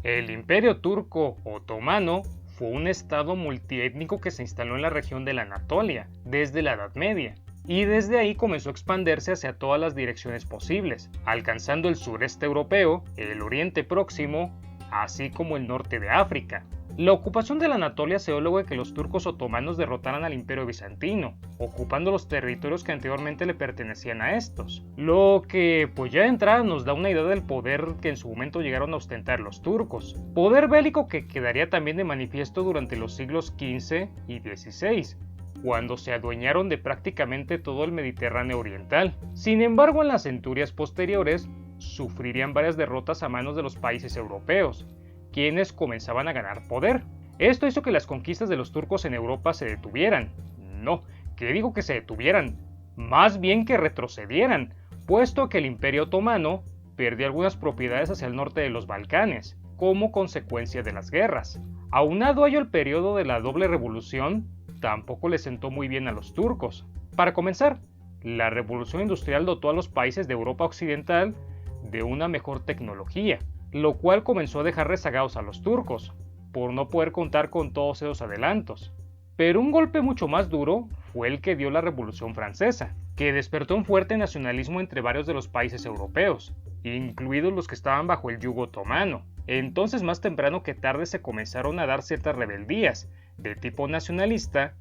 El Imperio Turco Otomano fue un estado multiétnico que se instaló en la región de la Anatolia desde la Edad Media, y desde ahí comenzó a expandirse hacia todas las direcciones posibles, alcanzando el sureste europeo, el Oriente Próximo, así como el norte de África. La ocupación de la Anatolia se dio luego de que los turcos otomanos derrotaran al Imperio Bizantino, ocupando los territorios que anteriormente le pertenecían a estos. Lo que, pues ya de entrada, nos da una idea del poder que en su momento llegaron a ostentar los turcos. Poder bélico que quedaría también de manifiesto durante los siglos XV y XVI, cuando se adueñaron de prácticamente todo el Mediterráneo oriental. Sin embargo, en las centurias posteriores, sufrirían varias derrotas a manos de los países europeos, quienes comenzaban a ganar poder. Esto hizo que las conquistas de los turcos en Europa se detuvieran. No, que digo que se detuvieran, más bien que retrocedieran, puesto que el Imperio Otomano perdió algunas propiedades hacia el norte de los Balcanes, como consecuencia de las guerras. Aunado a ello, el periodo de la doble revolución tampoco le sentó muy bien a los turcos. Para comenzar, la revolución industrial dotó a los países de Europa Occidental de una mejor tecnología, lo cual comenzó a dejar rezagados a los turcos, por no poder contar con todos esos adelantos. Pero un golpe mucho más duro fue el que dio la Revolución Francesa, que despertó un fuerte nacionalismo entre varios de los países europeos, incluidos los que estaban bajo el yugo otomano. Entonces, más temprano que tarde se comenzaron a dar ciertas rebeldías de tipo nacionalista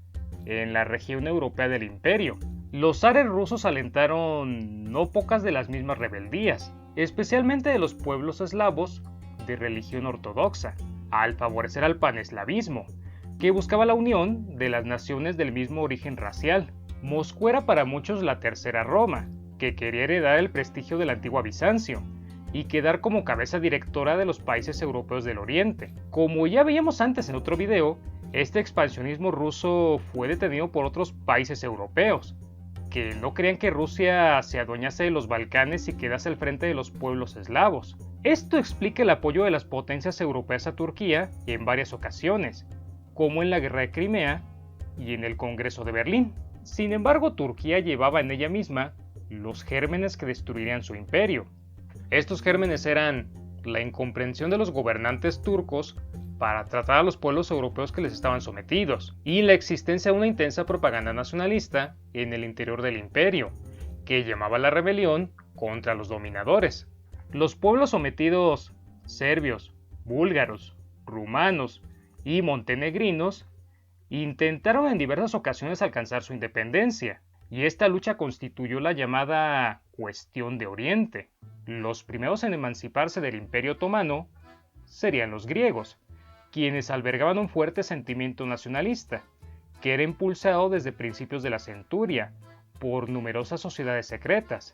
en la región europea del imperio. Los zares rusos alentaron no pocas de las mismas rebeldías, especialmente de los pueblos eslavos de religión ortodoxa, al favorecer al paneslavismo, que buscaba la unión de las naciones del mismo origen racial. Moscú era para muchos la tercera Roma, que quería heredar el prestigio de la antigua Bizancio y quedar como cabeza directora de los países europeos del Oriente. Como ya veíamos antes en otro video, este expansionismo ruso fue detenido por otros países europeos, que no querían que Rusia se adueñase de los Balcanes y quedase al frente de los pueblos eslavos. Esto explica el apoyo de las potencias europeas a Turquía en varias ocasiones, como en la Guerra de Crimea y en el Congreso de Berlín. Sin embargo, Turquía llevaba en ella misma los gérmenes que destruirían su imperio. Estos gérmenes eran la incomprensión de los gobernantes turcos para tratar a los pueblos europeos que les estaban sometidos, y la existencia de una intensa propaganda nacionalista en el interior del imperio, que llamaba a la rebelión contra los dominadores. Los pueblos sometidos, serbios, búlgaros, rumanos y montenegrinos, intentaron en diversas ocasiones alcanzar su independencia, y esta lucha constituyó la llamada Cuestión de Oriente. Los primeros en emanciparse del Imperio Otomano serían los griegos, quienes albergaban un fuerte sentimiento nacionalista, que era impulsado desde principios de la centuria por numerosas sociedades secretas,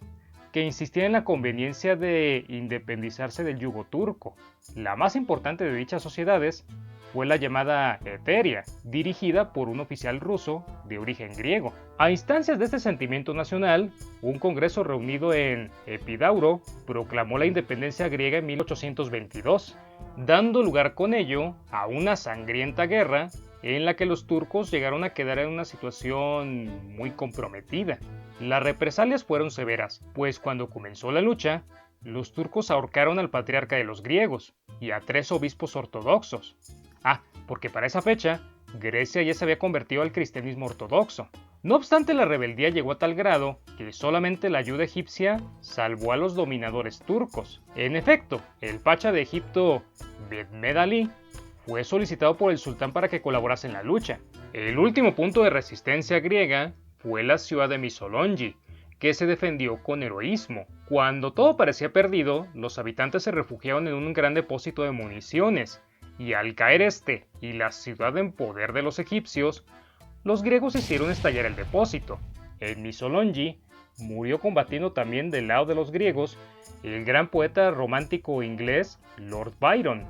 que insistían en la conveniencia de independizarse del yugo turco. La más importante de dichas sociedades fue la llamada Eteria, dirigida por un oficial ruso de origen griego. A instancias de este sentimiento nacional, un congreso reunido en Epidauro proclamó la independencia griega en 1822, dando lugar con ello a una sangrienta guerra en la que los turcos llegaron a quedar en una situación muy comprometida. Las represalias fueron severas, pues cuando comenzó la lucha, los turcos ahorcaron al patriarca de los griegos y a 3 obispos ortodoxos. Porque para esa fecha, Grecia ya se había convertido al cristianismo ortodoxo. No obstante, la rebeldía llegó a tal grado que solamente la ayuda egipcia salvó a los dominadores turcos. En efecto, el pacha de Egipto, Mehmed Ali, fue solicitado por el sultán para que colaborase en la lucha. El último punto de resistencia griega fue la ciudad de Missolonghi, que se defendió con heroísmo. Cuando todo parecía perdido, los habitantes se refugiaron en un gran depósito de municiones, y al caer este y la ciudad en poder de los egipcios, los griegos hicieron estallar el depósito. En Missolonghi murió combatiendo también del lado de los griegos el gran poeta romántico inglés Lord Byron,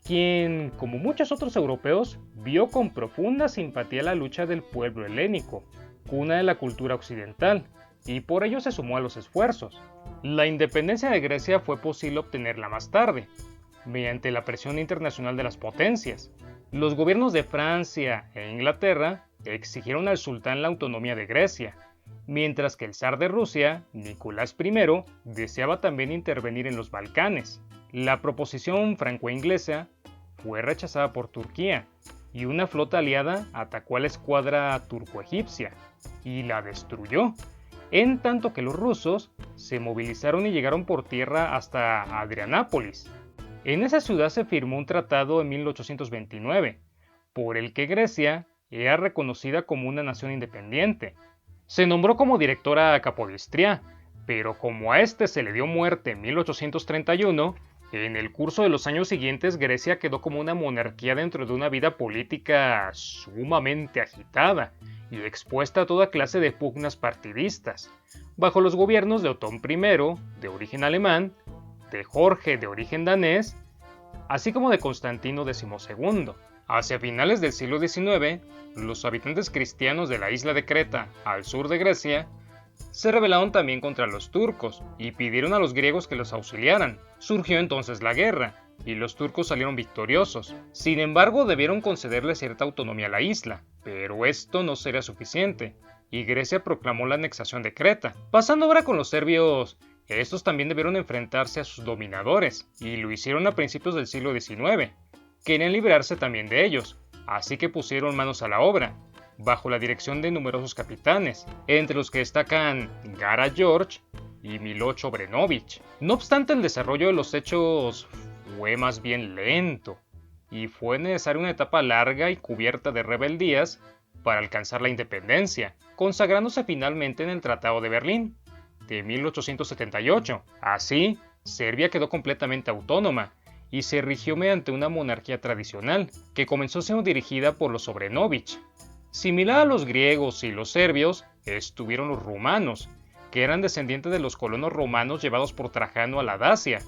quien, como muchos otros europeos, vio con profunda simpatía la lucha del pueblo helénico, cuna de la cultura occidental, y por ello se sumó a los esfuerzos. La independencia de Grecia fue posible obtenerla más tarde, mediante la presión internacional de las potencias. Los gobiernos de Francia e Inglaterra exigieron al sultán la autonomía de Grecia, mientras que el zar de Rusia, Nicolás I, deseaba también intervenir en los Balcanes. La proposición franco-inglesa fue rechazada por Turquía y una flota aliada atacó a la escuadra turco-egipcia y la destruyó, en tanto que los rusos se movilizaron y llegaron por tierra hasta Adrianápolis. En esa ciudad se firmó un tratado en 1829, por el que Grecia era reconocida como una nación independiente. Se nombró como directora a Capodistria, pero como a este se le dio muerte en 1831, en el curso de los años siguientes Grecia quedó como una monarquía dentro de una vida política sumamente agitada y expuesta a toda clase de pugnas partidistas, bajo los gobiernos de Otón I, de origen alemán, de Jorge, de origen danés, así como de Constantino XII. Hacia finales del siglo XIX, los habitantes cristianos de la isla de Creta, al sur de Grecia, se rebelaron también contra los turcos y pidieron a los griegos que los auxiliaran. Surgió entonces la guerra, y los turcos salieron victoriosos. Sin embargo, debieron concederle cierta autonomía a la isla, pero esto no sería suficiente, y Grecia proclamó la anexación de Creta. Pasando ahora con los serbios, estos también debieron enfrentarse a sus dominadores, y lo hicieron a principios del siglo XIX. Querían librarse también de ellos, así que pusieron manos a la obra, bajo la dirección de numerosos capitanes, entre los que destacan Gara George y Miloš Obrenović. No obstante, el desarrollo de los hechos fue más bien lento, y fue necesaria una etapa larga y cubierta de rebeldías para alcanzar la independencia, consagrándose finalmente en el Tratado de Berlín, de 1878. Así, Serbia quedó completamente autónoma, y se rigió mediante una monarquía tradicional, que comenzó siendo dirigida por los Obrenović. Similar a los griegos y los serbios, estuvieron los rumanos, que eran descendientes de los colonos romanos llevados por Trajano a la Dacia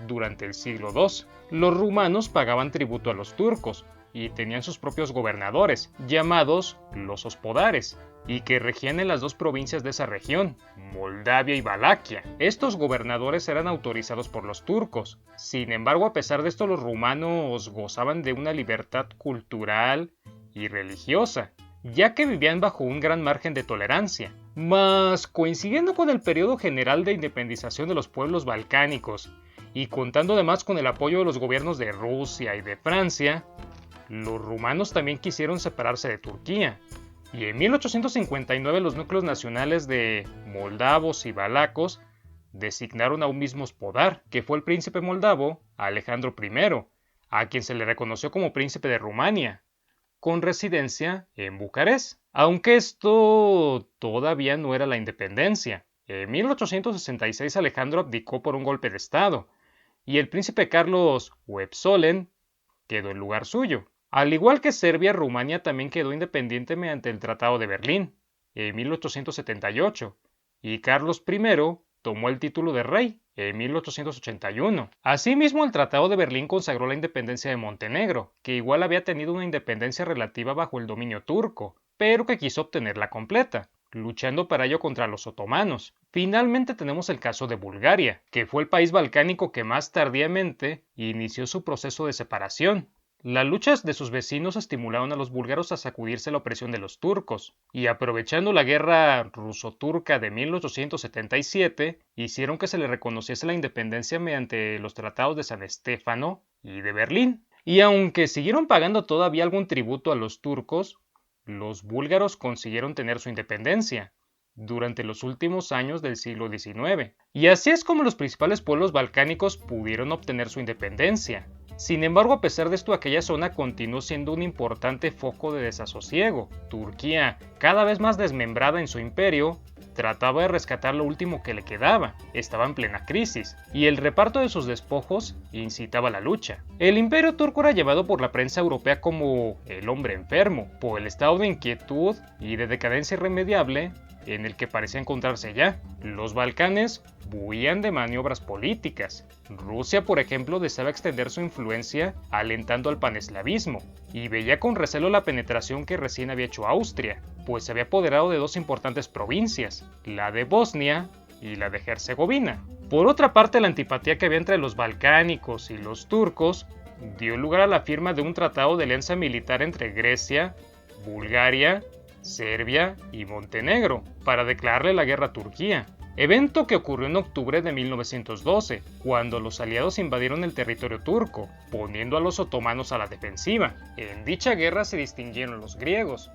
durante el siglo II. Los rumanos pagaban tributo a los turcos y tenían sus propios gobernadores, llamados los hospodares, y que regían en las dos provincias de esa región, Moldavia y Valaquia. Estos gobernadores eran autorizados por los turcos. Sin embargo, a pesar de esto, los rumanos gozaban de una libertad cultural y religiosa, ya que vivían bajo un gran margen de tolerancia. Mas, coincidiendo con el periodo general de independización de los pueblos balcánicos, y contando además con el apoyo de los gobiernos de Rusia y de Francia, los rumanos también quisieron separarse de Turquía, y en 1859 los núcleos nacionales de moldavos y valacos designaron a un mismo spodar, que fue el príncipe moldavo Alejandro I, a quien se le reconoció como príncipe de Rumania, con residencia en Bucarest. Aunque esto todavía no era la independencia. En 1866 Alejandro abdicó por un golpe de estado, y el príncipe Carlos Hohenzollern quedó en lugar suyo. Al igual que Serbia, Rumania también quedó independiente mediante el Tratado de Berlín, en 1878, y Carlos I tomó el título de rey en 1881. Asimismo, el Tratado de Berlín consagró la independencia de Montenegro, que igual había tenido una independencia relativa bajo el dominio turco, pero que quiso obtenerla completa, luchando para ello contra los otomanos. Finalmente tenemos el caso de Bulgaria, que fue el país balcánico que más tardíamente inició su proceso de separación. Las luchas de sus vecinos estimularon a los búlgaros a sacudirse la opresión de los turcos, y aprovechando la guerra ruso-turca de 1877, hicieron que se le reconociese la independencia mediante los tratados de San Estéfano y de Berlín. Y aunque siguieron pagando todavía algún tributo a los turcos, los búlgaros consiguieron tener su independencia durante los últimos años del siglo XIX. Y así es como los principales pueblos balcánicos pudieron obtener su independencia. Sin embargo, a pesar de esto, aquella zona continuó siendo un importante foco de desasosiego. Turquía, cada vez más desmembrada en su imperio, trataba de rescatar lo último que le quedaba. Estaba en plena crisis, y el reparto de sus despojos incitaba a la lucha. El imperio turco era llevado por la prensa europea como el hombre enfermo, por el estado de inquietud y de decadencia irremediable en el que parecía encontrarse ya. Los Balcanes bullían de maniobras políticas. Rusia, por ejemplo, deseaba extender su influencia alentando al paneslavismo, y veía con recelo la penetración que recién había hecho Austria, pues se había apoderado de dos importantes provincias, la de Bosnia y la de Herzegovina. Por otra parte, la antipatía que había entre los balcánicos y los turcos dio lugar a la firma de un tratado de alianza militar entre Grecia, Bulgaria, Serbia y Montenegro, para declararle la guerra a Turquía. evento que ocurrió en octubre de 1912, cuando los aliados invadieron el territorio turco, poniendo a los otomanos a la defensiva. En dicha guerra se distinguieron los griegos,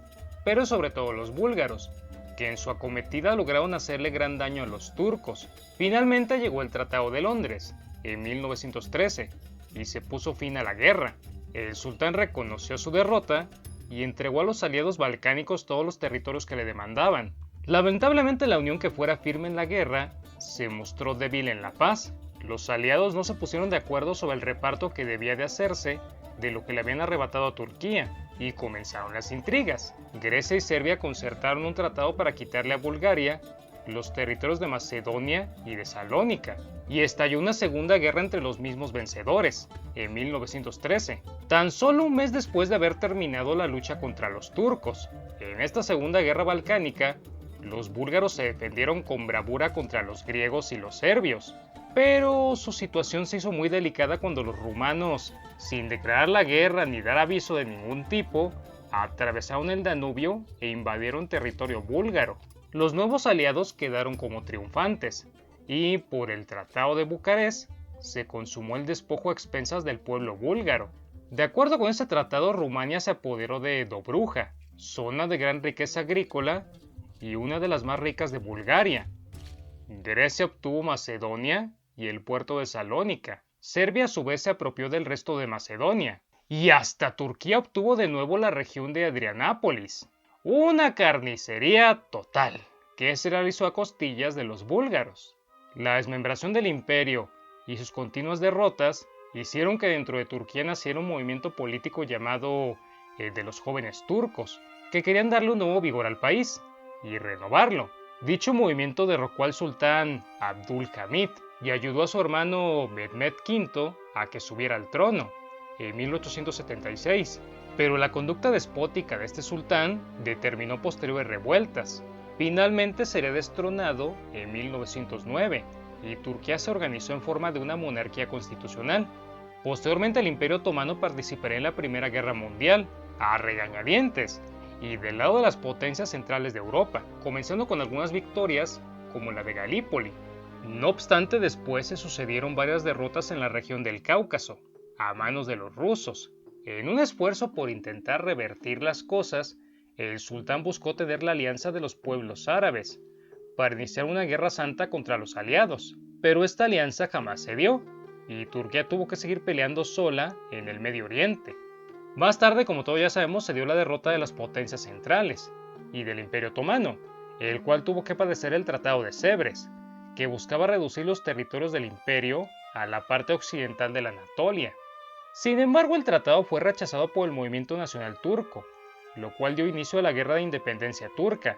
pero sobre todo los búlgaros, que en su acometida lograron hacerle gran daño a los turcos. Finalmente llegó el Tratado de Londres, en 1913, y se puso fin a la guerra. El sultán reconoció su derrota y entregó a los aliados balcánicos todos los territorios que le demandaban. Lamentablemente la unión que fuera firme en la guerra se mostró débil en la paz. Los aliados no se pusieron de acuerdo sobre el reparto que debía de hacerse de lo que le habían arrebatado a Turquía, y comenzaron las intrigas. Grecia y Serbia concertaron un tratado para quitarle a Bulgaria los territorios de Macedonia y de Salónica, y estalló una segunda guerra entre los mismos vencedores, en 1913, tan solo un mes después de haber terminado la lucha contra los turcos. En esta segunda guerra balcánica, los búlgaros se defendieron con bravura contra los griegos y los serbios, pero su situación se hizo muy delicada cuando los rumanos, sin declarar la guerra ni dar aviso de ningún tipo, atravesaron el Danubio e invadieron territorio búlgaro. Los nuevos aliados quedaron como triunfantes, y por el Tratado de Bucarest se consumó el despojo a expensas del pueblo búlgaro. De acuerdo con ese tratado, Rumania se apoderó de Dobruja, zona de gran riqueza agrícola y una de las más ricas de Bulgaria. Grecia obtuvo Macedonia y el puerto de Salónica. Serbia a su vez se apropió del resto de Macedonia. Y hasta Turquía obtuvo de nuevo la región de Adrianápolis. Una carnicería total, que se realizó a costillas de los búlgaros. La desmembración del imperio y sus continuas derrotas hicieron que dentro de Turquía naciera un movimiento político llamado de los jóvenes turcos, que querían darle un nuevo vigor al país y renovarlo. Dicho movimiento derrocó al sultán Abdülhamid y ayudó a su hermano Mehmed V a que subiera al trono en 1876, pero la conducta despótica de este sultán determinó posteriores revueltas. Finalmente sería destronado en 1909 y Turquía se organizó en forma de una monarquía constitucional. Posteriormente el Imperio Otomano participaría en la Primera Guerra Mundial, a regañadientes, y del lado de las potencias centrales de Europa, comenzando con algunas victorias como la de Galípoli. No obstante, después se sucedieron varias derrotas en la región del Cáucaso, a manos de los rusos. En un esfuerzo por intentar revertir las cosas, el sultán buscó tener la alianza de los pueblos árabes para iniciar una guerra santa contra los aliados, pero esta alianza jamás se dio, y Turquía tuvo que seguir peleando sola en el Medio Oriente. Más tarde, como todos ya sabemos, se dio la derrota de las potencias centrales y del Imperio Otomano, el cual tuvo que padecer el Tratado de Sèvres, que buscaba reducir los territorios del imperio a la parte occidental de la Anatolia. Sin embargo, el tratado fue rechazado por el movimiento nacional turco, lo cual dio inicio a la Guerra de Independencia Turca,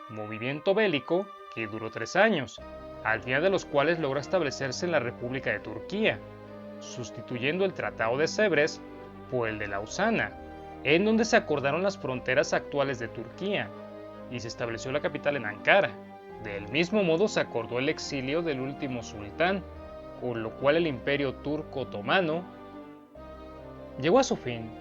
movimiento bélico que duró 3 años, al final de los cuales logró establecerse en la República de Turquía, sustituyendo el Tratado de Sèvres por el de Lausana, en donde se acordaron las fronteras actuales de Turquía y se estableció la capital en Ankara. Del mismo modo se acordó el exilio del último sultán, con lo cual el imperio turco otomano llegó a su fin.